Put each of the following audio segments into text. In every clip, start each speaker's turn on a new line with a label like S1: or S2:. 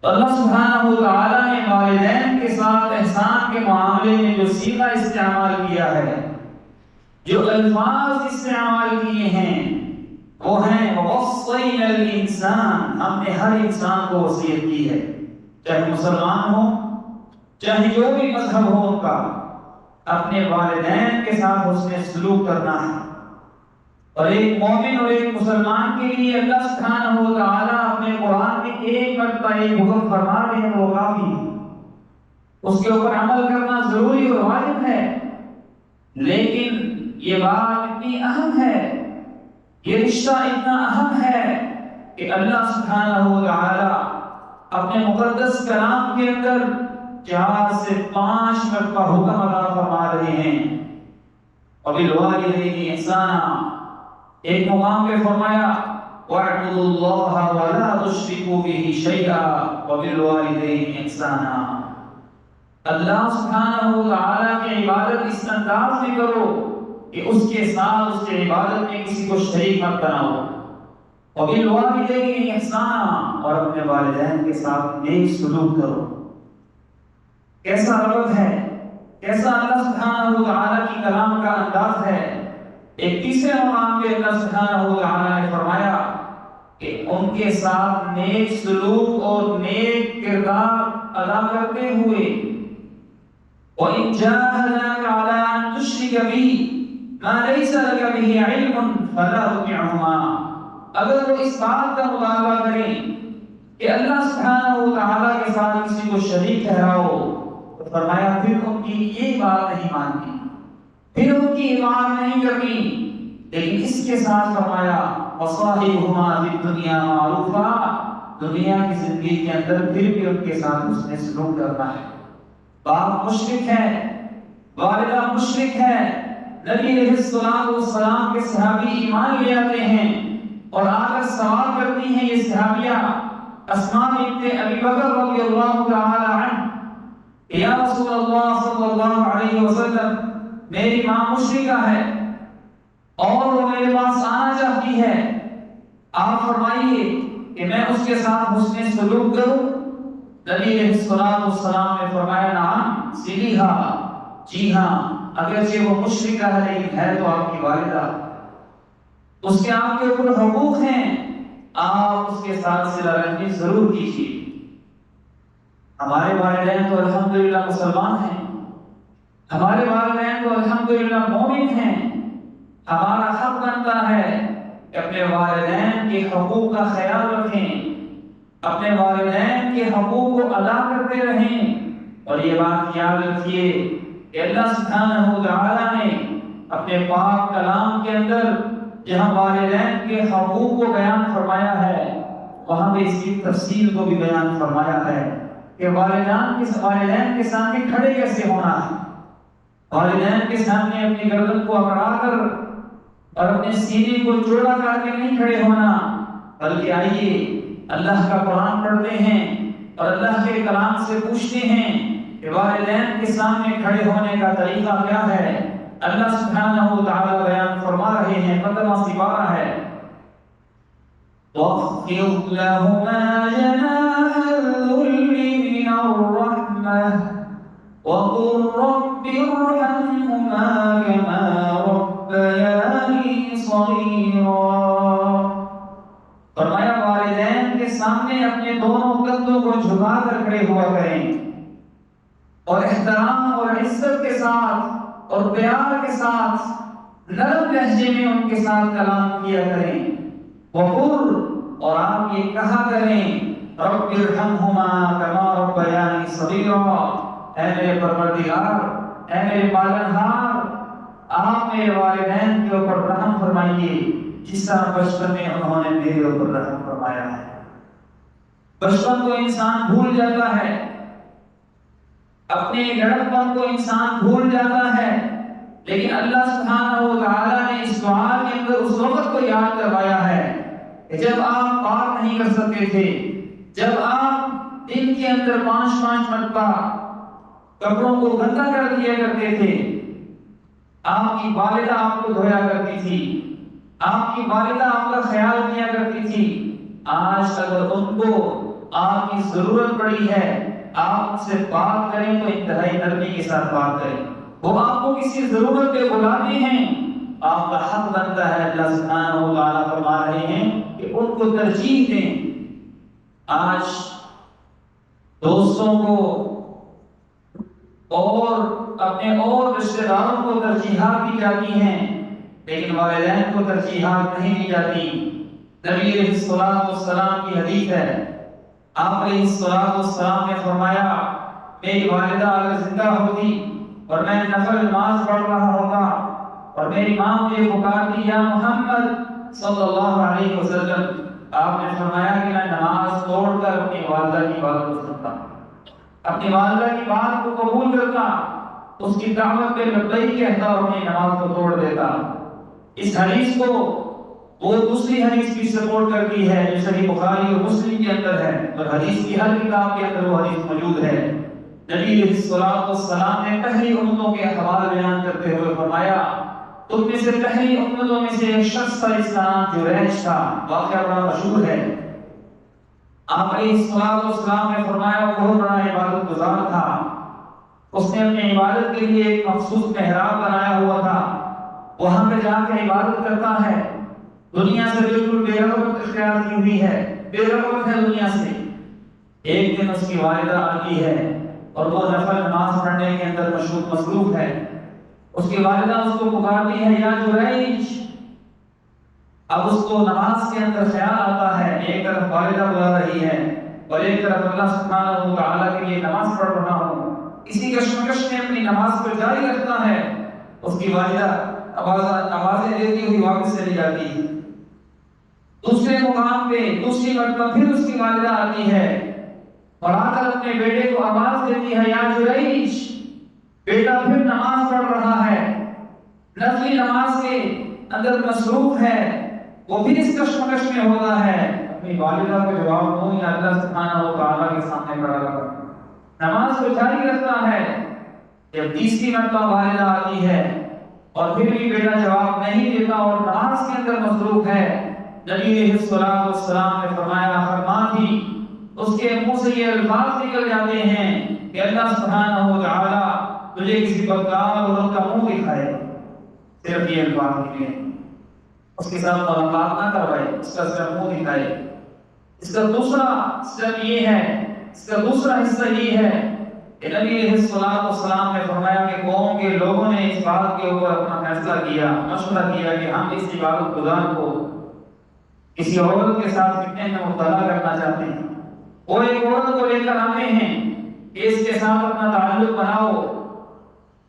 S1: اللہ سبحانہ و تعالیٰ نے والدین کے ساتھ احسان کے معاملے میں جو صیغہ استعمال کیا ہے، جو الفاظ استعمال کیے ہیں، وہ ہیں وَوَصَّيْنَا الْإِنسَانَ، ہم نے ہر انسان کو وصیت کی ہے، چاہے مسلمان ہو، چاہے جو بھی مذہب ہو ان کا، اپنے والدین کے ساتھ حسن سلوک کرنا ہے۔ اور ایک مومن اور ایک مسلمان کے لیے اللہ سبحانہ و تعالیٰ اپنے قرآن میں ایک مرتبہ ایک حکم فرما رہے ہیں، وہ کافی ہے، اس کے اوپر عمل کرنا ضروری اور واجب ہے۔ لیکن یہ بات اتنی اہم ہے، یہ رشتہ اتنا اہم ہے کہ اللہ سبحانہ و تعالیٰ اپنے مقدس کلام کے اندر 4 سے 5 مرتبہ حکم ادا فرما رہے ہیں۔ وَبِالْوَالِدَيْنِ إِحْسَانًا، ایک مقام پہ فرمایا وَاعْبُدُوا اللَّهَ وَلَا تُشْرِكُوا بِهِ شَيْئًا وَبِالْوَالِدَيْنِ إِحْسَانًا، اللہ سبحانہ و تعالیٰ کی عبادت اس انداز میں کرو کہ اس کے ساتھ اس کی عبادت میں کسی کو شریک مت بناؤ۔ وَبِالْوَالِدَيْنِ إِحْسَانًا، اور اپنے والدین کے ساتھ نیک سلوک کرو۔ کیسا ربط ہے، کیسا اللہ سبحانہ و تعالیٰ کی کلام کا انداز ہے۔ ایک تیسرے مقام پہ اللہ سبحانہ و تعالیٰ نے فرمایا کہ ان کے ساتھ نیک سلوک اور نیک کردار ادا کرتے ہوئے وَإِن جَاهَدَاكَ عَلَىٰ أَن تُشْرِكَ بِي مَا لَيْسَ لَكَ بِهِ عِلْمٌ فَلَا تُطِعْهُمَا، اگر وہ اس بات کا مطالبہ کریں کہ اللہ سبحانہ و تعالیٰ کے ساتھ کسی کو شریک ٹھہراؤ، تو فرمایا پھر ان کی یہ بات نہیں ماننی، پھر ان کی اطاعت نہیں کرنی، لیکن اس کے ساتھ فرمایا وَصَاحِبْهُمَا فِي الدُّنْيَا مَعْرُوفًا، دنیا کی زندگی کے اندر پھر بھی ان کے ساتھ حسن سلوک کرنا ہے۔ باپ مشرک ہے، والدہ مشرک ہے، نبی علیہ السلام کے صحابی ایمان لے آتے ہیں اور آ کر سوال کرتی ہیں یہ صحابیہ اسماء بنت ابی بکر رضی اللہ تعالی عنہ، یا رسول اللہ صلی اللہ علیہ وسلم، میری ماں مشرکہ ہے اور وہ میرے پاس آنا چاہتی ہے، آپ فرمائیے کہ میں اس کے ساتھ حسن سلوک کروں؟ نبی علیہ السلام نے فرمایا نعم سلیہا، جی ہاں، اگرچہ وہ مشرکہ ہے لیکن ہے تو آپ کی والدہ، اس کے آپ کے اوپر حقوق ہیں، آپ اس کے ساتھ صلہ رحمی ضرور کیجیے۔ ہمارے والدین تو الحمدللہ مسلمان ہیں، ہمارے والدین تو الحمدللہ مومن ہیں، ہمارا حق بنتا ہے کہ اپنے والدین کے حقوق کا خیال رکھیں، اپنے والدین کے حقوق کو ادا کرتے رہیں۔ اور یہ بات یاد رکھیے کہ اللہ سبحانہ و تعالیٰ نے اپنے پاک کلام کے اندر جہاں والدین کے حقوق کو بیان فرمایا ہے، وہاں پہ اس کی تفصیل کو بھی بیان فرمایا ہے کہ والدین کے سامنے کھڑے کیسے ہونا ہے، والدین کے سامنے اپنی گردن کو اکڑا کر اور اپنے سینے کو چوڑا کر کے نہیں کھڑے ہونا، بلکہ آئیے اللہ کا قرآن پڑھتے ہیں اور اللہ کے کلام سے پوچھتے ہیں کہ والدین کے سامنے کھڑے ہونے کا طریقہ کیا ہے۔ اللہ سبحانہ و تعالیٰ بیان فرما رہے ہیں، 15واں سپارہ ہے، وَاخْفِضْ لَهُمَا جَنَاحَ الذُّلِّ مِنَ الرَّحْمَةِ وَقُلْ رَبِّ ارْحَمْهُمَا كَمَا رَبَّيَانِي صَغِيرًا، فرمایا والدین کے سامنے اپنے دونوں کندھوں کو جھکا کر کھڑے ہوا کریں اور احترام اور عزت کے ساتھ اور پیار کے ساتھ نرم لہجے میں ان کے ساتھ کلام کیا کریں۔ وقل، اور آپ یہ کہا کریں، رب ارحمہما کما ربیانی صغیرا، اے میرے پروردگار، اے میرے پالنہار، آپ میرے والدین کے اوپر رحم فرمائیے جس طرح بچپن میں انہوں نے میرے اوپر رحم فرمایا ہے۔ بچپن کو انسان بھول جاتا ہے، اپنے لڑکپن کو انسان بھول جاتا ہے، لیکن اللہ سبحانہ و تعالیٰ نے اس دعا کے اندر اس وقت کو یاد کروایا ہے کہ جب آپ پاک نہیں کر سکتے تھے، جب آپ دن کے اندر 5 مرتبہ کپڑوں کو گندا کر دیا کرتے تھے، آپ کی والدہ آپ کو دھویا کرتی تھی، آپ کی والدہ آپ کا خیال کیا کرتی تھی، آج اگر ان کو آپ کی ضرورت پڑی ہے، آپ سے بات کریں تو انتہائی نرمی کے ساتھ بات کریں۔ وہ آپ کو کسی ضرورت پہ بلاتے ہیں، آپ کا حق بنتا ہے، اللہ سبحانہ و تعالیٰ فرما رہے ہیں کہ ان کو ترجیح دیں۔ آج دوستوں کو اور اپنے اور رشتہ داروں کو ترجیحات دی جاتی ہیں، لیکن والدین کو ترجیحات نہیں دی جاتی۔ نبی علیہ الصلوۃ والسلام کی حدیث ہے، آپ علیہ الصلوۃ والسلام نے فرمایا، میری والدہ اگر زندہ ہوتی اور میں نفل نماز پڑھ رہا ہوتا اور میری ماں مجھے پکارتی یا محمد صلی اللہ علیہ وسلم، آپ نے فرمایا کہ میں نماز توڑ کر اپنی والدہ کی بات کو سنتا، اپنی والدہ کی بات کو قبول کرتا، اس کی دعوت پہ لبیک کہتا اور اپنی نماز کو توڑ دیتا۔ اس حدیث کو وہ دوسری حدیث بھی سپورٹ کرتی ہے جو صحیح بخاری اور مسلم کے اندر ہے، اور حدیث کی ہر کتاب کے اندر وہ حدیث موجود ہے۔ نبی علیہ الصلوۃ والسلام نے پہلی امتوں کے احوال بیان کرتے ہوئے فرمایا، تم میں سے پہلی امتوں میں سے ایک شخص تھا جس کا نام جریج تھا، واقعہ بڑا مشہور ہے۔ آپ علیہ الصلوۃ والسلام نے فرمایا وہ بہت بڑا عبادت گزار تھا، اس نے اپنی عبادت کے لیے ایک مخصوص محراب بنایا ہوا تھا، وہاں پہ جا کے عبادت کرتا ہے، دنیا سے بالکل بے رغبت اختیار کی ہوئی ہے، بے رغبت ہے دنیا سے۔ ایک دن اس کی والدہ آتی ہے اور وہ نفل نماز پڑھنے کے اندر مصروف ہے، اس کی والدہ اس کو پکارتی ہے یا جریج۔ اب اس کو نماز کے اندر خیال آتا ہے، ایک طرف والدہ بلا رہی ہے اور ایک طرف اللہ سبحانہ و تعالیٰ کے لیے نماز پڑھ رہا ہوں، اسی کشمکش میں اپنی نماز کو جاری رکھتا ہے۔ اس کی والدہ آوازیں دیتی ہوئی واپس چلی جاتی ہے۔ دوسرے مقام پہ دوسری مرتبہ پھر اس کی والدہ آتی ہے اور آ کر اپنے بیٹے کو آواز دیتی ہے یا جریج۔ بیٹا پھر نماز پڑھ رہا ہے، نفلی نماز کے اندر مصروف ہے، وہ بھی اس کشمکش میں ہوتا ہے، اپنی والدہ کو جواب دوں یا اللہ سبحانہ و تعالیٰ کے سامنے کھڑا کر نماز کو جاری رکھتا ہے۔ جب تیسری مرتبہ والدہ آتی ہے اور پھر بھی بیٹا جواب نہیں دیتا اور نماز کے اندر مصروف ہے، نبی علیہ الصلوۃ والسلام نے فرمایا فرمان تھی اس کے منہ سے یہ الفاظ نکل جاتے ہیں کہ اللہ سبحانہ و تعالیٰ تجھے کسی بدکار عورت کا منہ دکھائے، صرف یہ الفاظ نکلے، اس کے ساتھ ملاقات نہ کروائے، اس کا صرف منہ دکھائے۔ اس کا دوسرا سٹیپ یہ ہے، اس کا دوسرا حصہ یہ ہے کہ نبی علیہ الصلوۃ والسلام نے فرمایا کہ قوم کے لوگوں نے اس بات کے اوپر اپنا فیصلہ کیا، مشورہ کیا کہ ہم اس عبادت گزار کو کسی عورت کے ساتھ فتنے میں مبتلا کرنا چاہتے ہیں۔ وہ ایک عورت کو لے کر آتے ہیں کہ اس کے ساتھ اپنا تعلق بناؤ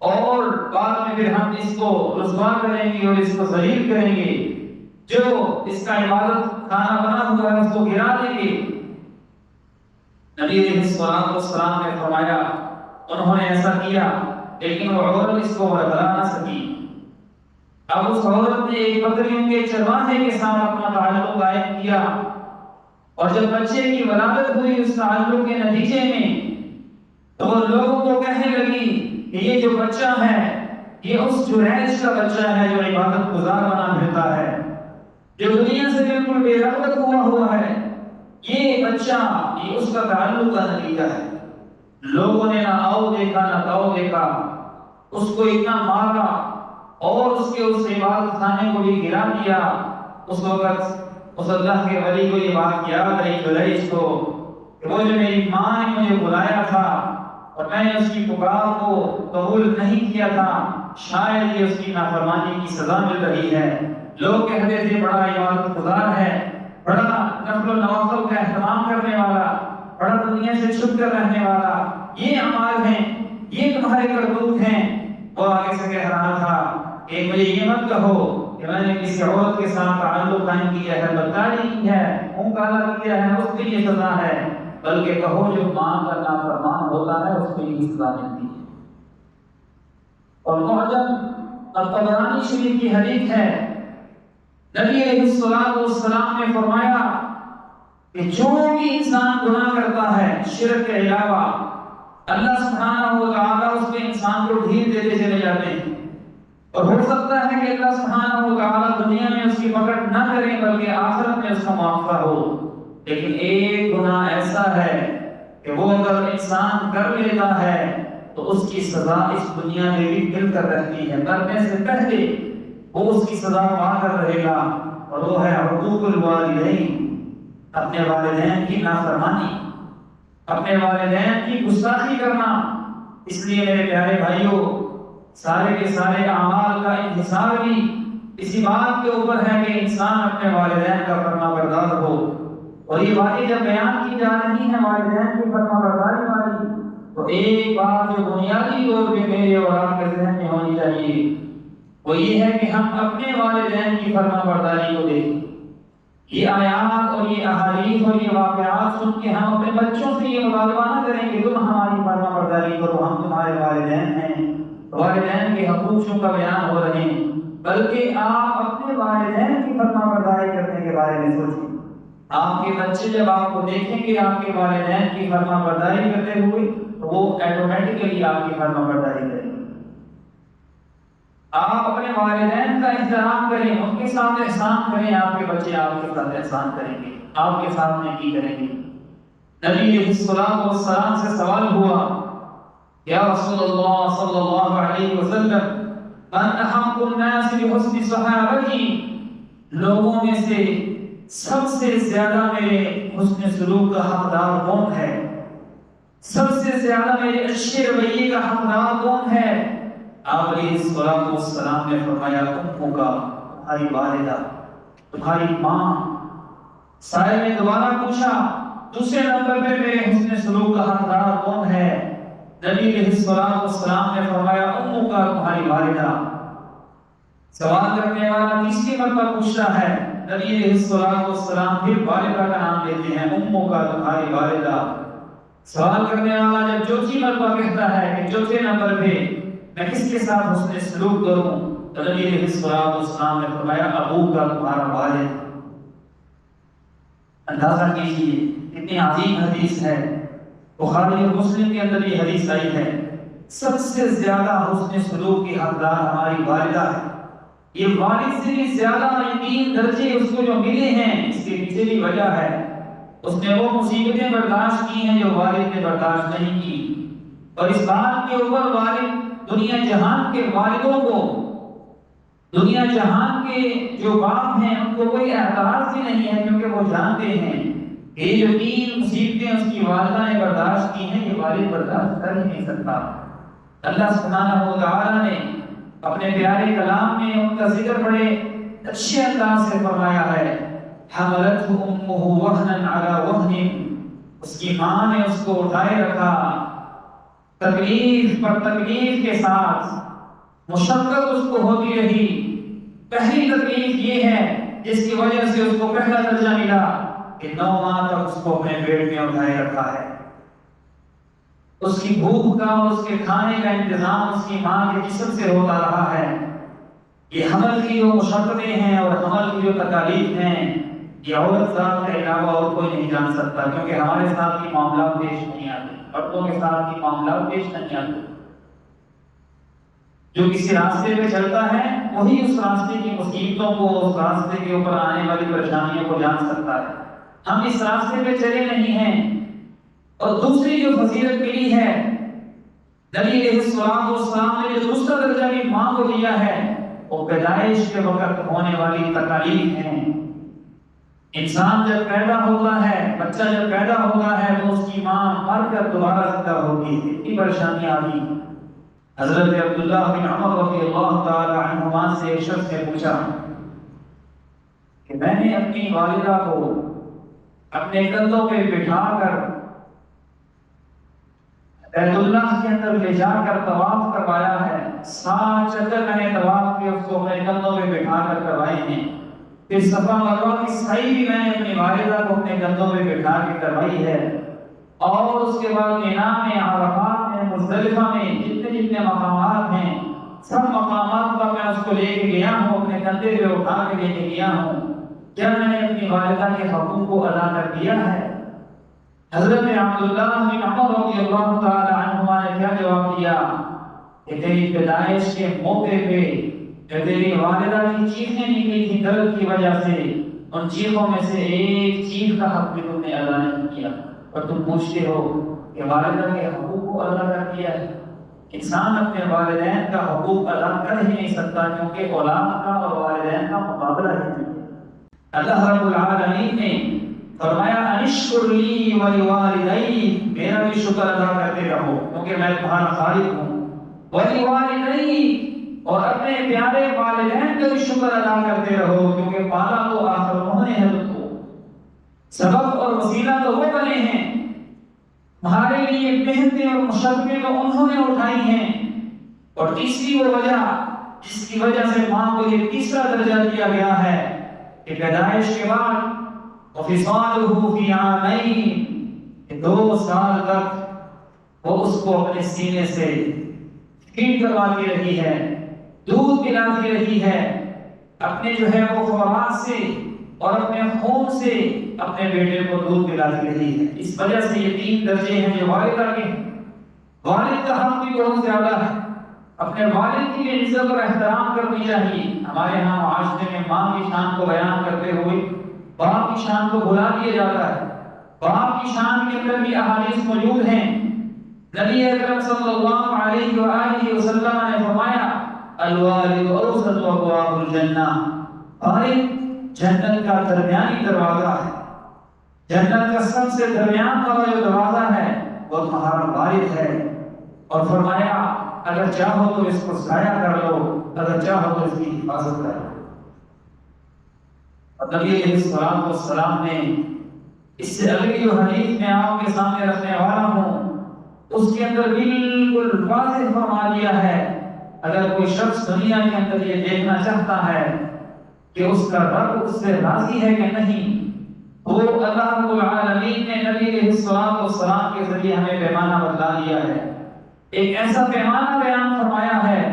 S1: اور بعد میں پھر ہم اس کو رسوا کریں گے اور اس کو ذلیل کریں گے، جو اس کا عبادت خانہ بنا ہوا ہے اس کو گرا دیں گے۔ نبی علیہ الصلوۃ والسلام نے فرمایا انہوں نے ایسا کیا، لیکن وہ عورت اس کو برگلا نہ سکی۔ اب اس عورت نے ایک بکریوں کے چرواہے کے ساتھ اپنا تعلق قائم کیا، اور جب بچے کی ولادت ہوئی اس تعلق کے نتیجے میں تو وہ لوگوں کو کہنے لگی کہ یہ جو بچہ ہے یہ اس جریج کا بچہ ہے جو عبادت گزار بنا پھرتا ہے، جو دنیا سے بالکل بے رغبت ہوا ہے، یہ بچہ یہ اس کا تعلق کا نتیجہ ہے۔ لوگوں نے نہ آؤ دیکھا نہ تاؤ دیکھا، اس کو اتنا مارا اور اس کے اس عبادت خانے کو بھی گرا دیا۔ اس وقت اس اللہ کے ولی کو یہ بات یاد آئی جریج کو کہ وہ جو میری ماں نے مجھے بلایا تھا اور میں نے اس کی پکار کو قبول نہیں کیا تھا، شاید یہ اس کی نافرمانی کی سزا مل رہی ہے۔ لوگ کہتے تھے بڑا عبادت گزار ہے، بڑا نفل و نوافل کا اہتمام کرنے والا، بڑا دنیا سے چھپ کر رہنے والا، یہ اعمال ہیں، یہ تمہارے کرتوت ہیں۔ وہ آگے سے کہہ رہا تھا کہ مجھے یہ مت کہو کہ میں نے کسی عورت کے ساتھ تعلق قائم کیا ہے، بدکاری کی ہے، منہ کالا کیا ہے، اس کے لیے سزا ہے، بلکہ کہو جو ماں کا نافرمان ہوتا ہے اس کے لیے سزا ملتی ہے۔ اور معجم الطبرانی شریف کی حدیث ہے، نبی علیہ الصلوۃ والسلام نے فرمایا کہ جو بھی انسان گناہ کرتا ہے شرک کے علاوہ، اللہ سبحانہ و تعالیٰ اس پہ انسان کو ڈھیل دیتے چلے جاتے ہیں، اور ہو سکتا ہے کہ اللہ سبحانہ و تعالیٰ دنیا میں اس کی پکڑ نہ کریں بلکہ آخرت میں اس کا معافی ہو، لیکن ایک گناہ ایسا ایسا ہے کہ وہ اگر انسان کر لیتا ہے تو اس کی سزا اس دنیا میں بھی مل کر رہتی ہے، مرنے سے پہلے وہ اس کی سزا پا کر رہے گا، اور وہ ہے حقوق الوالدین، اپنے والدین کی نافرمانی، اپنے والدین کی گستاخی کرنا۔ اس لیے میرے پیارے بھائیوں، سارے کے سارے اعمال کا انحصار بھی اسی بات کے اوپر ہے کہ انسان اپنے والدین کا فرما بردار ہو۔ اور یہ باتیں جب بیان کی جا رہی ہیں والدین کی فرما برداری والی، تو ایک بات جو بنیادی طور پہ میرے اور آپ کے ذہن میں ہونی چاہیے وہ یہ ہے کہ ہم اپنے والدین کی فرما برداری کو دیکھیں۔ یہ آیات اور یہ احادیث اور یہ واقعات سن کے ہم اپنے بچوں سے یہ مطالبہ نہ کریں کہ تم ہماری فرما برداری کرو، ہم تمہارے والدین ہیں، والدین کے حقوق کا بیان ہو رہے ہیں، بلکہ آپ اپنے والدین کی فرما برداری کرنے کے بارے میں سوچیں۔ آپ کے بچے جب آپ کو دیکھیں گے آپ کے والدین کی فرما برداری کرتے ہوئے تو وہ ایٹومیٹکلی آپ کی فرما برداری کریں گے۔ آپ اپنے والدین کا احترام کریں، ان کے ساتھ احسان کریں، آپ کے بچے آپ کے ساتھ احسان کریں گے، آپ کے ساتھ نیکی کریں گے۔ نبی علیہ الصلوۃ والسلام سے سوال ہوا، یا رسول اللہ صلی اللہ علیہ وسلم، من احق الناس بحسن صحابتی، لوگوں میں سے سب سے زیادہ میرے حسن سلوک کا حقدار کون ہے؟ سب سے زیادہ میرے اچھے رویے کا حقدار کون ہے؟ آپ علیہ السلام نے فرمایا، امک کا، تمہاری والدہ، تمہاری ماں۔ سائل نے دوبارہ پوچھا، دوسرے نمبر پہ میرے حسن سلوک کا حقدار کون ہے؟ نبی علیہ السلام نے فرمایا، امک کا، تمہاری والدہ۔ سوال کرنے والا تیسری مرتبہ پوچھتا ہے، نبی علیہ السلام پھر والدہ کا نام لیتے ہیں، امک کا، تمہاری والدہ۔ سوال کرنے والا جب چوتھی مرتبہ کہتا ہے کہ چوتھے نمبر پہ میں کس کے ساتھ حسن سلوک کروں، تو نبی علیہ السلام نے فرمایا، ابو کا، تمہارا والد۔ اندازہ کیجیے کتنی عظیم حدیث ہے، بخاری اور مسلم کے اندر یہ حدیث آئی ہے، سب سے زیادہ حسن سلوک کی حقدار ہماری والدہ ہے۔ یہ والد سے بھی زیادہ یقین درجے اس کو جو ملے ہیں، اس کے پیچھے بھی وجہ ہے، اس نے وہ مصیبتیں برداشت کی ہیں جو والد نے برداشت نہیں کی، اور اس بات کے اوپر والد دنیا جہان کے والدوں کو، دنیا جہان کے جو باپ ہیں ان کو کوئی اعتراض بھی نہیں ہے، کیونکہ وہ جانتے ہیں کہ یہ جو 3 مصیبتیں اس کی والدہ نے برداشت کی ہیں یہ والد برداشت کر ہی نہیں سکتا۔ اللہ سبحانہ و تعالیٰ نے اپنے پیارے کلام میں ان کا ذکر بڑے اچھے انداز سے فرمایا ہے، حملته امه وهنا على وهن، اس کی ماں نے اس کو اٹھائے رکھا تکلیف پر تکلیف کے ساتھ، مشقت اس کو ہوتی رہی۔ پہلی تکلیف یہ ہے جس کی وجہ سے اس کو پہلا درجہ ملا کہ 9 ماہ تک اس کو اپنے پیٹ میں اٹھائے رکھا ہے۔ اس کی بھوک کا اور اس کے کھانے کا انتظام اس کی ماں کے جسم سے ہوتا رہا ہے۔ یہ حمل کی جو مشقتیں ہیں اور حمل کی جو تکالیف ہیں یہ عورت ذات کے علاوہ اور کوئی نہیں جان سکتا، کیونکہ ہمارے ساتھ یہ معاملات پیش نہیں آتے، مردوں کے ساتھ یہ معاملات پیش نہیں آتے۔ جو کسی راستے پہ چلتا ہے وہی اس راستے کی مصیبتوں کو، اس راستے کے اوپر آنے والی پریشانیوں کو جان سکتا ہے۔ ہم اس راستے پہ چلے نہیں ہیں۔ اور دوسری جو فضیلت ملی ہے، نبی علیہ السلام نے جو دوسرا درجہ بھی ماں کو دیا ہے وہ پیدائش کے وقت ہونے والی تکالیف ہیں۔ انسان جب پیدا ہوتا ہے، بچہ جب پیدا ہوتا ہے تو اس کی ماں مر کر دوبارہ زندہ ہوتی ہے، اتنی پریشانیاں آئی۔ حضرت عبداللہ بن عمر رضی اللہ تعالی عنہما سے ایک شخص نے پوچھا کہ میں نے اپنی والدہ کو اپنے کندھوں پہ بٹھا کر بیت اللہ کے اندر لے جا کر طواف کروایا ہے، 7 چکر میں نے طواف کے اس کو اپنے کندھوں پہ بٹھا کر کروائے ہیں، پھر صفا مروہ کی سعی بھی میں نے اپنی والدہ کو اپنے کندھوں پہ بٹھا کے کروائی ہے، اور اس کے بعد مینا میں، عرفات میں، مزدلفہ میں جتنے مقامات ہیں سب مقامات پر میں اس کو لے کے گیا ہوں، اپنے کندھے پہ اٹھا کے لے کے گیا ہوں۔ کیا میں نے اپنی والدہ کے حقوق کو ادا کر دیا ہے؟ حضرت عبداللہ بن عمر رضی اللہ تعالی عنہما نے کیا جواب دیا کہ تیری پیدائش کے موقع پہ جو تیری والدہ کی چیخیں نکلی تھی درد کی وجہ سے، ان چیزوں میں سے ایک چیز کا حق بھی تم نے ادا نہیں کیا، اور تم پوچھتے ہو کہ والدہ کے حقوق کو ادا کر دیا ہے۔ انسان اپنے والدین کا حقوق ادا کر ہی نہیں سکتا، کیونکہ اولاد کا اور والدین کا مقابلہ ہی نہیں ہے۔ اللہ رب العالمین نے فرمایا انشکر لی ولوالدی، میرا بھی شکر ادا کرتے رہو کیونکہ میں تمہارا خالق ہوں، ولوالدی، اور اپنے پیارے والدین کا بھی شکر ادا کرتے رہو کیونکہ پالا تو آخر انہوں نے ہے، تم کو سبب اور وسیلہ تو وہ بنے ہیں، تمہارے لیے محنتیں اور مشقتیں تو انہوں نے اٹھائی ہیں۔ اور تیسری وہ وجہ جس کی وجہ سے ماں کو یہ تیسرا درجہ دیا گیا ہے کہ پیدائش کے بعد وفصالہ فی عامین، 2 سال تک وہ اس کو اپنے سینے سے فیڈ کرواتی رہی ہے، دودھ پلاتی رہی ہے، اپنے جو ہے وہ خوراک سے اور اپنے خون سے اپنے بیٹے کو دودھ پلاتی رہی ہے۔ اس وجہ سے یہ 3 درجے ہیں جو والدہ کے ہیں۔ والد کا حق بھی بہت زیادہ ہے، اپنے والد کی عزت اور احترام کرنی چاہیے۔ ہمارے یہاں معاشرے میں ماں کی شان کو بیان کرتے ہوئے باپ کی شان کو بھلا دیا جاتا ہے۔ باپ کی شان کے اندر بھی احادیث موجود ہیں۔ نبی اکرم صلی اللہ علیہ وآلہ وسلم نے فرمایا الوالد اوسط ابواب الجنہ، والد جنت کا درمیانی دروازہ ہے، جنت کا سب سے درمیان والا جو دروازہ ہے وہ تمہارا والد ہے۔ اور فرمایا اگر چاہو تو اس کو ضائع کر لو، اگر چاہو تو اس کی حفاظت کر لو۔ اور نبی علیہ الصلوۃ والسلام نے اس سے اگلی جو حدیث میں آپ کے سامنے رکھنے والا ہوں اس کے اندر بالکل واضح فرما دیا ہے، اگر کوئی شخص دنیا کے اندر یہ دیکھنا چاہتا ہے کہ اس کا رب اس سے راضی ہے کہ نہیں، وہ اللہ رب العالمین نے نبی علیہ الصلوۃ والسلام کے ذریعے ہمیں پیمانہ بتلا دیا ہے۔ ایک ایسا پیمانہ بیان فرمایا ہے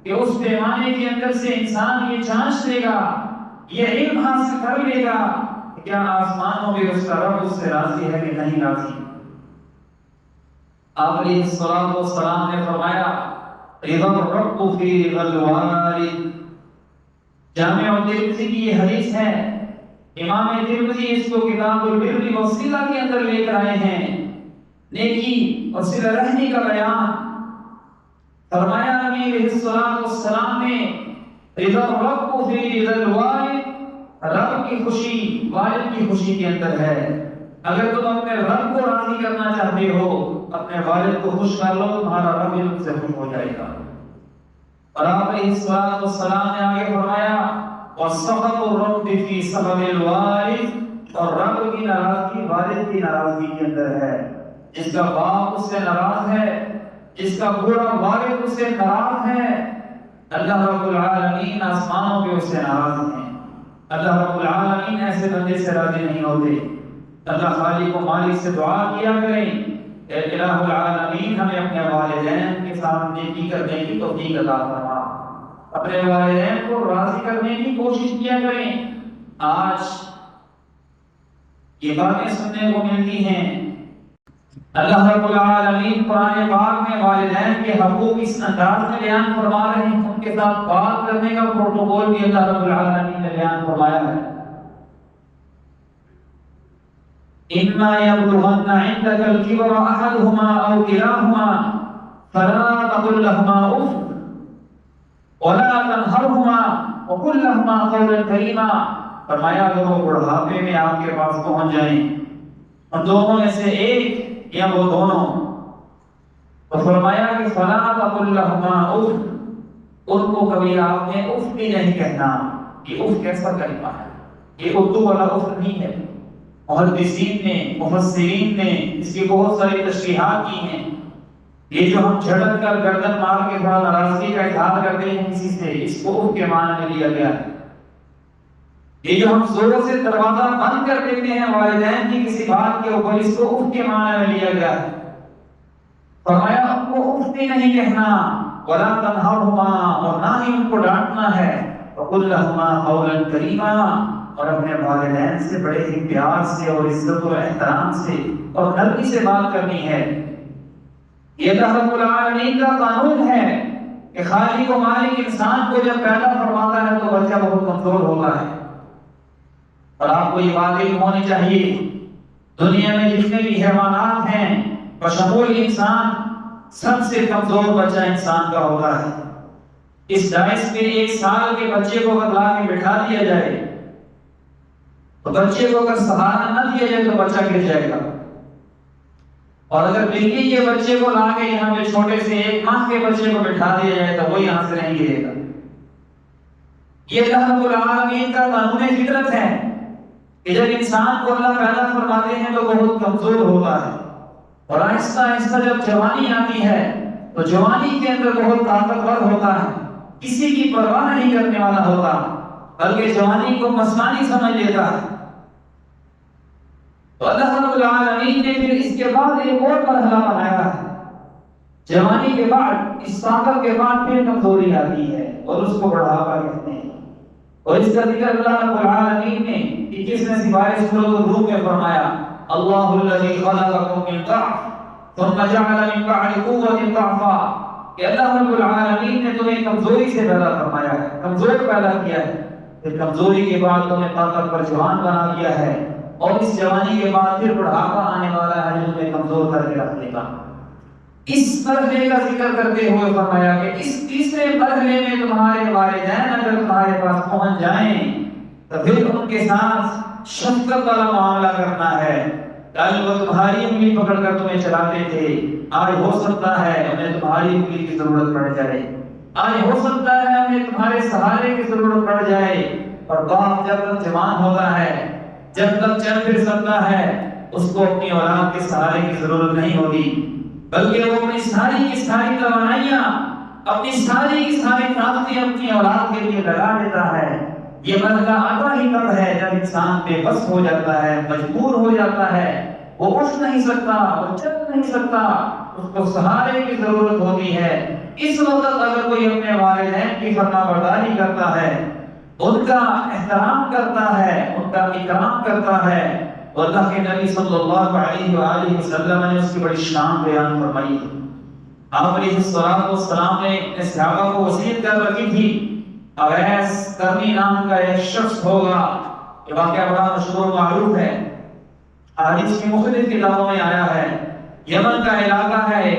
S1: کہ اس پیمانے کے اندر سے انسان یہ جانچ لے گا، یہ علم حاصل کر لے گا کہ کیا آسمانوں میں اس کا رب اس سے راضی ہے کہ نہیں راضی۔ آپ علیہ الصلوۃ والسلام نے فرمایا رضا الرب فی رضا الوالد۔ جامع ترمذی کی یہ حدیث ہے، امام ترمذی اس کو کتاب البر والصلہ کے اندر لے کر آئے ہیں، نیکی اور صلہ رحمی کا بیان۔ فرمایا نبی علیہ الصلوۃ والسلام نے رضا الرب فی رضا الوالد، رب کی خوشی والد کی خوشی کے اندر ہے۔ اگر تم اپنے رب کو راضی کرنا چاہتے ہو اپنے والد کو خوش کر لو، تمہارا رب بھی تم سے خوش ہو جائے گا۔ اور آپ علیہ الصلوۃ والسلام نے آگے فرمایا وَسَخَطُ الرَّبِّ فِي سَخَطِ الْوَالِدِ، اور رب کی ناراضگی والد کی ناراضگی کے اندر ہے۔ جس کا باپ اس سے ناراض ہے، جس کا بوڑھا والد اس سے ناراض ہے، اللہ رب العالمین آسمانوں پہ اس سے ناراض ہیں۔ اللہ رب العالمین ایسے بندے سے راضی نہیں ہوتے۔ اللہ خالق و مالک سے دعا کیا کریں اے الہ العالمین ہمیں اپنے والدین کے ساتھ نیکی کرنے کی توفیق عطا فرما، اپنے والدین کو راضی کرنے کی کوشش کیا کریں۔ آج یہ باتیں سننے کو ملتی ہیں۔ اللہ رب العالمین قرآن پاک میں والدین کے حقوق اس انداز میں بیان فرما رہے ہیں، ان کے ساتھ بات کرنے کا پروٹوکول بھی اللہ رب العالمین نے بیان فرمایا ہے۔ إِمَّا يَبْلُغَنَّ عِندَكَ الْكِبَرَ أَحَدُهُمَا أَوْ كِلَاهُمَا فَلَا تَقُل لَّهُمَا أُفٍّ وَلَا تَنْهَرْهُمَا وَقُل لَّهُمَا قَوْلًا كَرِيمًا۔ فرمایا اگر وہ بڑھاپے میں آپ کے پاس پہنچ جائیں اور دونوں میں سے ایک یا وہ دونوں، تو فرمایا کہ فَلَا تَقُل لَّهُمَا أُفٍّ، ان کو کبھی آپ نے اف بھی نہیں کہنا۔ یہ اف کیسا کلمہ ہے؟ یہ اردو والا اف نہیں ہے۔ محدثین نے مفسرین نے اس کی بہت ساری تشریحات کی ہیں۔ یہ جو ہم جھڑک کر گردن مار کے تھوڑا ناراضگی کا اظہار کرتے ہیں کسی سے، اس کو اف کے معنی میں لیا گیا ہے۔ یہ جو ہم زور سے دروازہ بند کر دیتے ہیں والدین کی کسی بات کے اوپر، اس کو اف کے معنی میں لیا گیا ہے۔ فرمایا ان کو اف بھی نہیں کہنا، ولا تنہرہما، اور نہ ہی ان کو ڈانٹنا ہے، وقل لہما قولا کریما، اور اپنے والدین سے بڑے ہی پیار سے اور عزت و احترام سے اور نرمی سے بات کرنی ہے۔ یہ اللہ رب العالمین کا قانون ہے کہ خالق و مالک انسان کو جب پیدا فرماتا ہے تو بچہ بہت کمزور ہوتا ہے، اور آپ کو یہ بات علم ہونی چاہیے، دنیا میں جتنے بھی حیوانات ہیں بشمول انسان، سب سے کمزور بچہ انسان کا ہوتا ہے۔ اس ڈائس پہ 1 سال کے بچے کو اگر لا کے بٹھا دیا جائے تو بچے کو اگر سہارا نہ دیا جائے تو بچہ گر جائے گا، اور اگر بلی کے بچے کو لا کے یہاں پہ چھوٹے سے 1 ماہ کے بچے کو بٹھا دیا جائے تو وہ یہاں سے نہیں گرے گا۔ یہ اللہ رب العالمین کا قانون فطرت ہے کہ جب انسان کو اللہ پیدا فرماتے ہیں تو بہت کمزور ہوتا ہے، اور آہستہ آہستہ جب جوانی آتی ہے تو جوانی کے اندر بہت طاقتور ہوتا ہے، کسی کی پرواہ نہیں کرنے والا ہوتا، بلکہ جوانی کو مسانی سمجھ لیتا ہے۔ تو اللہ رب العالمین نے پھر اس کے بعد ایک اور مرحلہ بنایا ہے، جوانی کے بعد، اس طاقت کے بعد پھر کمزوری آتی ہے اور اس کو بڑھاپا کہتے ہیں۔ اور اس کا ذکر اللہ رب العالمین نے 21ویں سپارہ سورۃ الروم میں فرمایا، اللہ الذی خلقکم من ضعف ثم جعل من بعد قوۃ ضعفا، کہ اللہ رب العالمین نے تمہیں کمزوری سے پیدا فرمایا ہے، کمزور پیدا کیا ہے، پھر کمزوری کے بعد تمہیں طاقت پر جوان بنا دیا ہے، اور اس جوانی کے بعد پھر بڑھاپا آنے والا ہے جو تمہیں کمزور کر کے رکھ دے گا۔ اس مرحلے کا ذکر کرتے ہوئے فرمایا کہ اس تیسرے مرحلے میں تمہارے والدین اگر تمہارے پاس پہنچ جائیں تو پھر ان کے ساتھ شفقت والا معاملہ کرنا ہے۔ کل وہ تمہاری انگلی پکڑ کر تمہیں چلاتے تھے، آج ہو سکتا ہے انہیں تمہاری انگلی کی ضرورت پڑ جائے، آج ہو سکتا ہے انہیں تمہارے سہارے کی ضرورت پڑ جائے۔ اور باپ جب تک جوان ہوتا ہے، جب تک چل پھر سکتا ہے، اس کو اپنی اولاد کے سہارے کی ضرورت نہیں ہوتی، بلکہ وہ اپنی ساری کی ساری توانائیاں، اپنی ساری کی ساری طاقتیں اپنی اولاد کے لیے لگا دیتا ہے۔ یہ مرحلہ آتا ہی کب ہے؟ جب انسان بے بس ہو جاتا ہے، مجبور ہو جاتا ہے، وہ اٹھ نہیں سکتا، وہ چل نہیں سکتا، اس کو سہارے کی ضرورت ہوتی ہے۔ اس وقت اگر کوئی اپنے والدین کی فرما برداری کرتا ہے، ان کا احترام کرتا ہے، ان کا اکرام کرتا ہے، اور اللہ کے نبی صلی اللہ علیہ وآلہ وسلم نے اس کی بڑی شان بیان فرمائی ہے۔ آپ علیہ السلام نے اپنے صحابہ کو وصیت کر رکھی تھی، اویس کرنی نام کا ایک شخص ہوگا، یہ واقعہ بڑا مشہور و معروف ہے، حدیث کی مختلف کتابوں میں آیا ہے۔ یمن کا علاقہ ہے،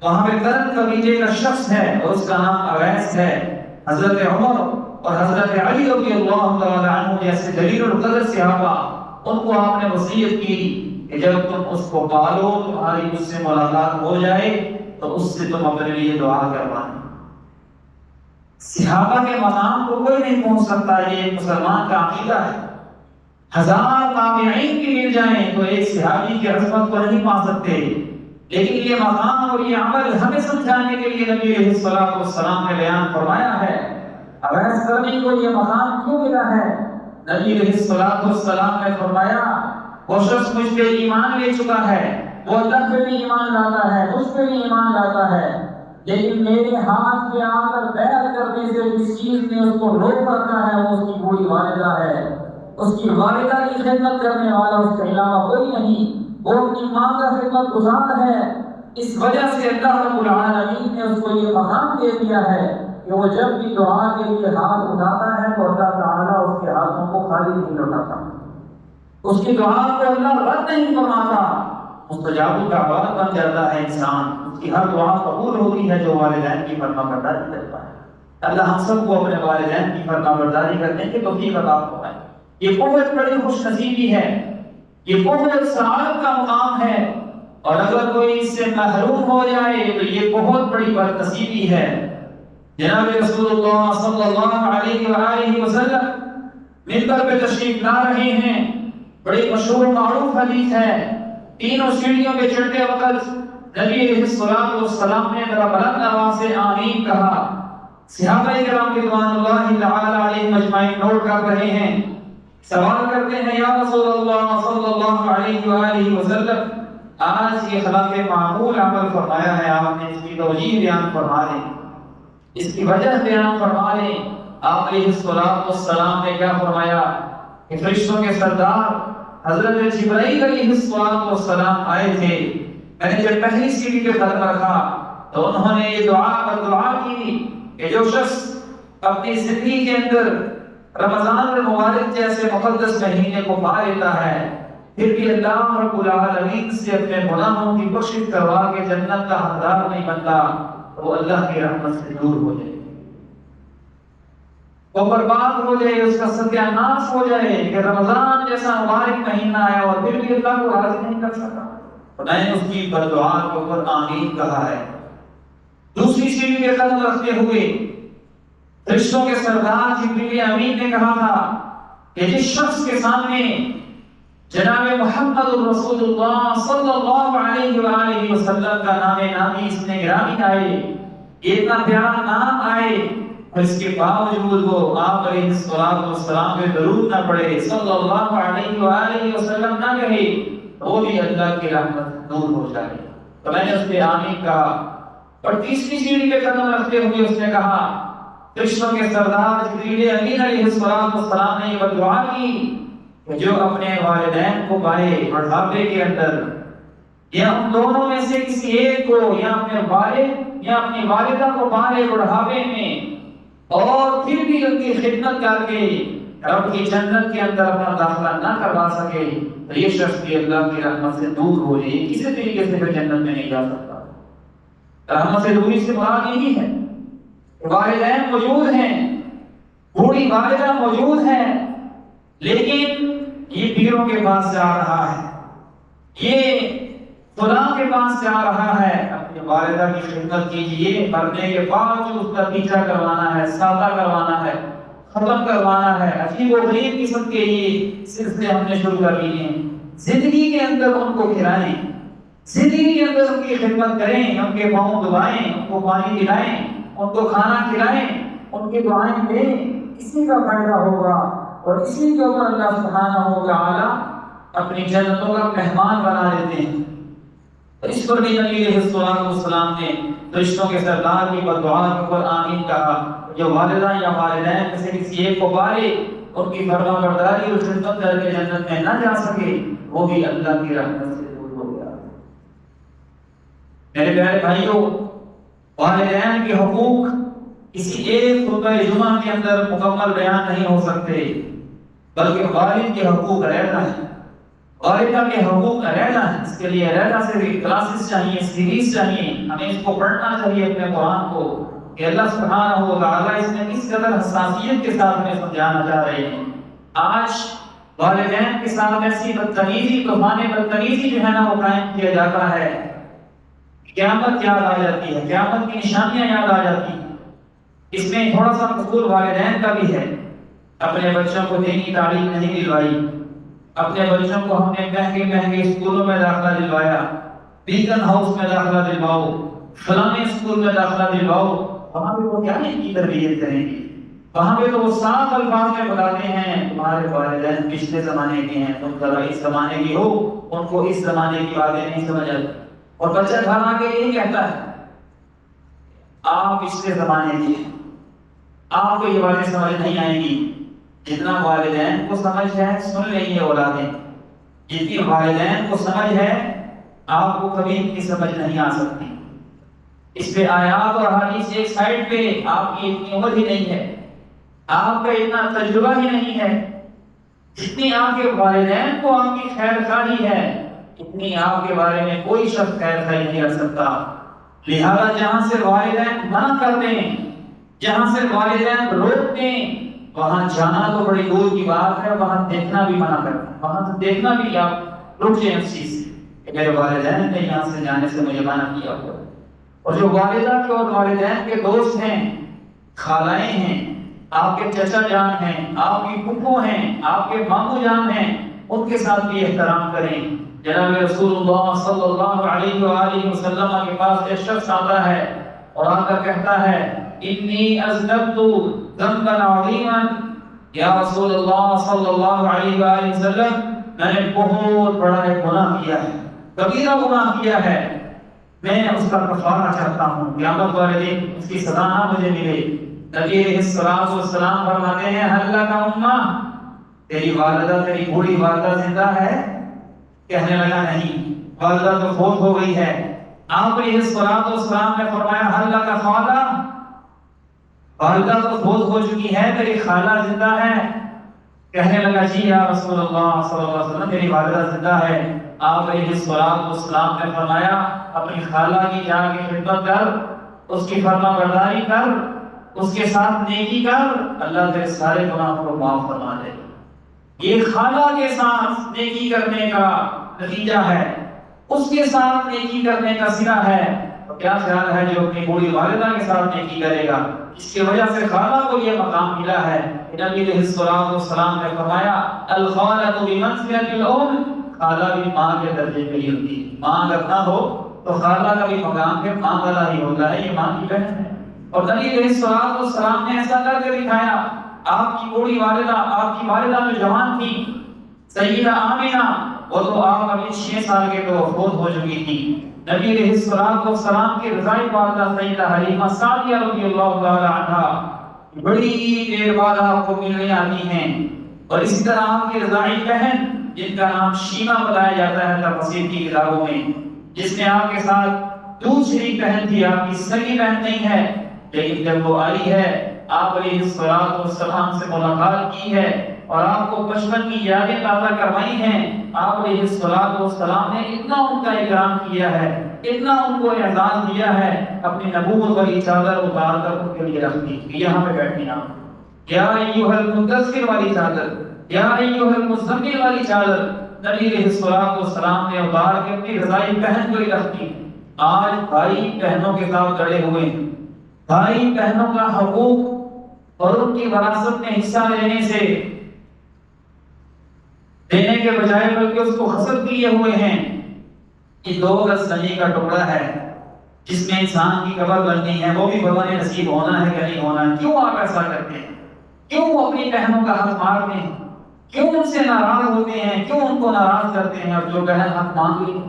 S1: وہاں پہ کرن قبیلے کا شخص ہے اور اس کا نام اویس ہے۔ حضرت عمر اور حضرت علی رضی اللہ تعالی عنہ جیسے جلیل القدر صحابہ، ان کو آپ نے وصیت کی کہ جب تم اس کو پالو، تمہاری اس سے ملاقات ہو جائے تو اس سے تم اپنے لیے دعا کروانا۔ صحابہ کے مقام کو کوئی نہیں پہنچ سکتا، یہ ایک مسلمان کا عقیدہ ہے۔ 1000 تابعین کی مل جائیں تو ایک صحابی کی عظمت کو نہیں پا سکتے، لیکن یہ مقام اور یہ عمل ہمیں سمجھانے کے لیے نبی علیہ الصلوۃ والسلام نے بیان فرمایا ہے۔ اویس کرنی کو یہ مقام کیوں ملا ہے؟ نبی علیہ الصلوۃ والسلام نے فرمایا وہ شخص مجھ پہ ایمان لے چکا ہے، وہ اللہ پہ بھی ایمان لاتا ہے، مجھ پہ بھی ایمان لاتا ہے، لیکن میرے ہاتھ میں آ کر بیعت کرنے سے جس چیز نے اس کو روک رکھا ہے وہ اس کی بوڑھی والدہ ہے۔ اس کی والدہ کی خدمت کرنے والا اس کے علاوہ کوئی نہیں، وہ اپنی ماں کا خدمت گزار ہے۔ اس وجہ سے اللہ رب العالمین نے اس کو یہ مقام دے دیا ہے کہ وہ جب بھی دعا کے لیے ہاتھ اٹھاتا ہے تو اللہ تعالیٰ اس کے ہاتھوں کو خالی نہیں لوٹاتا، اس کی دعا کو اللہ رد نہیں فرماتا، مستجاب الدعوات بن جاتا ہے انسان، اس کی ہر دعا قبول ہوتی ہے جو والدین کی فرما برداری کرتا ہے۔ اللہ ہم سب کو اپنے والدین کی فرما برداری کرنے کی توفیق عطا فرمائے۔ یہ بہت بڑی خوش نصیبی ہے، یہ بہت سعادت کا مقام ہے، اور اگر کوئی اس سے محروم ہو جائے تو یہ بہت بڑی بدنصیبی ہے۔ جناب رسول اللہ صلی اللہ علیہ وآلہ وسلم منبر پہ تشریف لا رہے ہیں، بڑی مشہور معروف حدیث ہے، تینوں سیڑھیوں پہ چڑھتے وقت نبی علیہ الصلوۃ والسلام نے ذرا بلند آواز سے آمین کہا۔ صحابہ کرام رضوان اللہ تعالی علیہم اجمعین نوٹ کر رہے ہیں، سوال کرتے ہیں یا رسول اللہ صلی اللہ علیہ وآلہ وسلم، آج یہ خلاف معمول عمل فرمایا ہے، آپ نے اس کی توجیہ بیان فرما دیں، اس کی وجہ بیان فرما دیں۔ آپ علیہ الصلوۃ والسلام نے کیا فرمایا کہ فرشتوں کے سردار حضرت جبرائیل علیہ الصلوۃ والسلام آئے تھے، میں نے جب پہلی سیڑھی پہ قدم رکھا تو انہوں نے یہ دعا کی کہ جو شخص اپنی زندگی کے اندر رمضان المبارک جیسے مقدس مہینے کو پا لیتا ہے، پھر بھی اللہ رب العالمین سے اپنے گناہوں کی بخشش کروا کے جنت کا حقدار نہیں بنتا، وہ اللہ کی رحمت سے دور ہو جائے، وہ برباد ہو جائے، اس کا ستیہ ناش ہو جائے کہ رمضان جیسا مبارک مہینہ آیا اور پھر بھی اللہ کو راضی نہیں کر سکا۔ میں نے اس کی بددعا کے اوپر آمین کہا ہے۔ دوسری سیڑھی پہ قدم رکھتے ہوئے فرشتوں کے سردار جبریل امین نے کہا تھا کہ جس شخص کے سامنے جناب محمد رسول اللہ صلی اللہ علیہ وآلہ وسلم کا نام نامی اس نے گرامی آئے، اتنا پیارا نام آئے، اور اس کے باوجود وہ آپ علیہ الصلوۃ والسلام پہ درود نہ پڑھے، صلی اللہ علیہ وآلہ وسلم نہ کہے، وہ بھی اللہ کی رحمت دور ہو جائے۔ تو میں نے اس پہ آمین کہا۔ اور تیسری سیڑھی پہ قدم رکھتے ہوئے اس نے کہا، فرشتوں کے سردار جبریل امین علیہ السلام نے یہ دعا کی کہ جو اپنے والدین کو پائے بڑھاپے کے اندر، یا ان دونوں میں سے کسی ایک کو، یا اپنے والد یا اپنی والدہ کو پائے بڑھاپے میں، اور پھر بھی ان کی خدمت کر کے رب کی جنت کے اندر اپنا داخلہ نہ کروا سکے، تو یہ شخص بھی اللہ کی رحمت سے دور ہو جائے، کسی طریقے سے بھی جنت میں نہیں جا سکتا۔ رحمت سے دوری سے مراد یہی ہے، والدین موجود ہیں، بوڑھی والدہ موجود ہے، لیکن یہ پیروں کے پاس جا رہا ہے، یہ فلاں کے پاس جا رہا ہے، اپنی والدہ کی خدمت کیجیے، مرنے کے بعد جو اس کا پیچھا کروانا ہے، سادہ کروانا ہے، ختم کروانا ہے، عجیب و غریب قسم کے یہ سلسلے ہم نے شروع کر لیے ہیں۔ زندگی کے اندر ان کو کھلائیں، زندگی کے اندر ان کی خدمت کریں، ان کے پاؤں دبائیں، ان کو پانی پلائیں، ان کو کھانا کھلائیں، ان کی دعائیں دیں، اسی کا فائدہ ہوگا، اور اسی کے اوپر اللہ سبحانہ و تعالی اپنی جنتوں کا مہمان بنا دیتے ہیں۔ اس پر بھی نبی علیہ السلام نے فرشتوں کے سردار کی بددعا کے اوپر آمین کہا۔ جو والدہ یا والدین میں سے کسی ایک کو پائے، ان کی فرما برداری اور خدمت کر کے جنت میں نہ جا سکے، وہ بھی اللہ کی رحمت سے دور ہو گیا۔ میرے پیارے بھائیوں، والدین کے حقوق کسی ایک خطبہ جمعہ کے اندر مکمل بیان نہیں ہو سکتے، بلکہ والد کے حقوق علیحدہ ہیں، والدہ کے حقوق علیحدہ ہیں۔ اس کے لیے علیحدہ سے بھی کلاسز چاہیے، سیریز چاہیے، ہمیں اس کو پڑھنا چاہیے اپنے قرآن کو، کہ اللہ سبحانہ و تعالیٰ اس میں کس قدر حساسیت کے ساتھ ہمیں سمجھانا چاہ رہے ہیں۔ آج والدین کے ساتھ ایسی بدتمیزی، طوفان بدتمیزی جو ہے نا وہ قائم کیا جاتا ہے، قیامت یاد آ جاتی ہے، قیامت کی نشانیاں یاد آ جاتی ہیں۔ اس میں تھوڑا سا قصور والدین کا بھی ہے، اپنے بچوں کو دینی تعلیم نہیں دلوائی، اپنے بچوں کو ہم نے مہنگے مہنگے اسکولوں میں داخلہ دلوایا، بیگن ہاؤس میں داخلہ دلواؤ، فلانے اسکول میں داخلہ دلواؤ، وہاں پہ وہ کیا ان کی تربیت کریں گے؟ وہاں پہ تو وہ صاف الفاظ میں بتاتے ہیں تمہارے والدین پچھلے زمانے کے ہیں، تم ذرا اس زمانے کی ہو، ان کو اس زمانے کی باتیں نہیں سمجھ آتی، اور بچہ گھر آ کے یہی کہتا ہے آپ پچھلے زمانے کے ہیں، آپ کو یہ باتیں سمجھ نہیں آئیں گی۔ جتنا والدین کو سمجھ ہے سن لیں گے اولادیں، جتنی والدین کو سمجھ ہے آپ کو کبھی ان کی سمجھ نہیں آ سکتی۔ اس پہ آیات اور حدیث ایک سائڈ پہ، آپ کی اتنی عمر ہی نہیں ہے، آپ کا اتنا تجربہ ہی نہیں ہے، جتنی آپ کے والدین کو آپ کی خیر خواہی ہے اتنی آپ کے بارے میں کوئی شخص خیر خواہی نہیں رکھ سکتا۔ لہذا جہاں سے والدین منع کر دیں، جہاں سے والدین روک دیں، وہاں جانا تو بڑی دور کی بات ہے، وہاں دیکھنا بھی منع کر دیں، وہاں سے دیکھنا بھی آپ رک جائیں اس چیز سے کہ میرے والدین نے یہاں سے جانے سے مجھے منع کیا ہوا۔ اور جو والدہ کے اور والدین کے دوست ہیں، خالائیں ہیں، آپ کے چچا جان ہیں، آپ کی پھپھو ہیں، آپ کے ماموں جان ہیں، ان کے ساتھ بھی احترام کریں۔ جناب رسول اللہ صلی اللہ علیہ وآلہ وسلم کے پاس ایک شخص آتا ہے اور آ کر کہتا ہے انی اذنبت ذنبا عظیما، یا رسول اللہ صلی اللہ علیہ وآلہ وسلم میں نے بہت بڑا ایک گناہ کیا ہے، کبیرہ گناہ کیا ہے، میں اس کا کفارہ چاہتا ہوں، قیامت والے دن اس کی سزا نہ مجھے ملے۔ نبی علیہ السلام فرماتے ہیں حل لک امہ، تیری والدہ، تیری بوڑھی والدہ زندہ ہے؟ کہنے لگا نہیں، والدہ تو فوت ہو گئی ہے۔ آپ علیہ السلام نے فرمایا حل لک خالہ، والدہ تو فوت ہو چکی ہے، میری خالہ زندہ ہے۔ کہنے لگا جی یا رسول اللہ صلی اللہ علیہ وسلم، میری والدہ زندہ ہے۔ آپ علیہ السلام نے فرمایا اپنی خالہ کی جا کے خدمت کر، اس کی فرما برداری کر، اس کے ساتھ نیکی کر، اللہ تیرے سارے گناہوں کو معاف فرما دے گا۔ یہ خالہ کے ساتھ نیکی کرنے کا نتیجہ ہے، اس کے ساتھ نیکی کرنے کا صلہ ہے۔ تو کیا خیال ہے جو اپنی بوڑھی والدہ کے ساتھ نیکی کرے گا، اس کی وجہ سے خالہ کو یہ مقام ملا ہے۔ نبی علیہ السلام نے فرمایا الخالۃ بمنزلۃ الام، خالہ بھی ماں کے درجے پہ ہی ہوتی ہے۔ ماں اگر نہ ہو تو خالہ کا بھی مقام پھر ماں والا ہی ہوتا ہے، یہ ماں کی بہن ہے۔ اور نبی علیہ السلام نے ایسا کر کے دکھایا۔ آپ کی بوڑھی والدہ، آپ کی والدہ جو جوان تھی سیدہ آمنہ، وہ تو آپ ابھی 6 سال کے تو فوت ہو چکی تھی۔ نبی علیہ السلام کی رضائی والدہ سیدہ حلیمہ سعدیہ رضی اللہ تعالی عنہا بڑی دیر بعد آپ کو ملنے آتی ہیں۔ اور اسی طرح آپ کی رضائی بہن جن کا نام شیمہ بتایا جاتا ہے تفسیر کی کتابوں میں، جس نے آپ کے ساتھ دوسری بہن تھی، آپ کی سگی بہن نہیں ہے، لیکن جب وہ آئی ہے آپ علیہ السلام سے ملاقات کی ہے اور آپ کو بچپن کی یادیں تازہ کروائی ہیں، آپ علیہ السلام نے اتنا ان کا اکرام کیا ہے، اتنا ان کو اعزاز دیا ہے، اپنی نبوت والی چادر اتار کر ان کے لیے رکھ دی کہ یہاں پہ بیٹھیں آپ، یا ایھا المدثر والی چادر، یا ایھا المزمل والی چادر نبی علیہ السلام نے اتار کے اپنی رضائی بہن کو ہی رکھ دی۔ آج بھائی بہنوں کے ساتھ لڑے ہوئے ہیں، بھائی بہنوں کا حقوق اور ان کی وراثت میں حصہ دینے کے بجائے بلکہ اس کو غصب کیے ہوئے ہیں۔ یہ 2 گز زمین کا ٹکڑا ہے جس میں انسان کی قبر بننی ہے، وہ بھی بھگوان نصیب ہونا ہے کہ نہیں ہونا ہے۔ کیوں آپ ایسا کرتے ہیں؟ کیوں اپنی بہنوں کا حق مارتے ہیں؟ کیوں ان سے ناراض ہوتے ہیں؟ کیوں ان کو ناراض کرتے ہیں؟ اور جو بہن حق مانگ لی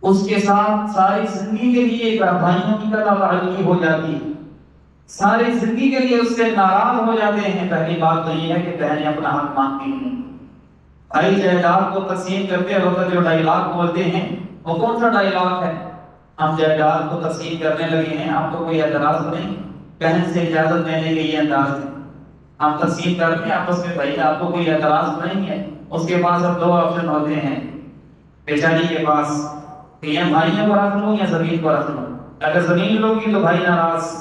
S1: اس کے ساتھ ساری زندگی کے لیے بھائیوں کی قطع تعلقی ہو جاتی ہے، ساری زندگی کے لیے اس سے ناراض ہو جاتے ہیں۔ پہلی بات تو یہ ہے کہ بہنیں اپنا حق مانگتی ہیں۔ بھائی جائیداد کو تقسیم کرتے وقت جو ڈائیلاگ بولتے ہیں وہ کون سا ڈائیلاگ ہے؟ ہم جائیداد کو تقسیم کرنے لگے ہیں، آپ کو کوئی اعتراض نہیں؟ بہن سے اجازت لینے کے یہ انداز ہے، ہم تقسیم کرتے ہیں آپس میں، بھائی آپ کو کوئی اعتراض نہیں ہے؟ اس کے پاس اب 2 آپشن ہوتے ہیں بیچاری کے پاس کہ یا بھائیوں کو رکھ لوں یا زمین کو رکھ لوں۔ اگر زمین لوں گی تو بھائی ناراض،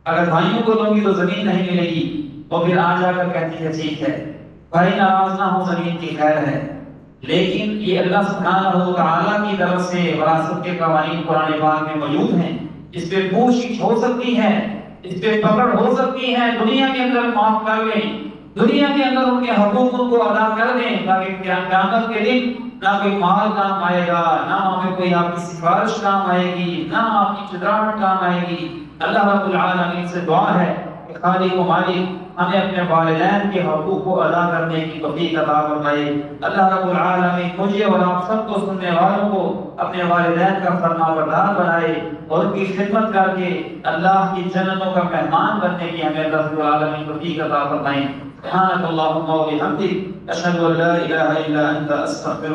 S1: اگر بھائیوں کو لوں گی تو زمین نہیں ملے گی۔ اور پھر آ جا کر کہتی ہے ٹھیک ہے بھائی ناراض نہ ہو، زمین کی خیر ہے۔ لیکن یہ اللہ سبحانہ و تعالیٰ کی طرف سے وراثت کے قوانین قرآن پاک میں موجود ہیں، اس پہ کوشش ہو سکتی ہے، اس پہ پکڑ ہو سکتی ہے۔ دنیا کے اندر معاف کر لیں، دنیا کے اندر ان کے حقوق کو ادا کر دیں، تاکہ قیامت کے دن نہ کوئی مال کام آئے گا، نہ وہاں پہ کوئی آپ کی سفارش کام آئے گی، نہ آپ کی چدراہٹ کام آئے گی۔ اللہ رب العالمین سے دعا ہے کہ خالق و مالک ہمیں اپنے والدین کے حقوق کو ادا کرنے کی توفیق عطا فرمائے۔ اللہ رب العالمین مجھے اور آپ سب کو، سننے والوں کو، اپنے والدین کا فرمانبردار بنائے اور ان کی خدمت کر کے اللہ کی جنتوں کا مہمان بننے کی ہمیں اللہ رب العالمین توفیق عطا فرمائے۔ سبحانک اللہم و بحمدک، اشہد ان لا الہ الا انت، استغفرک۔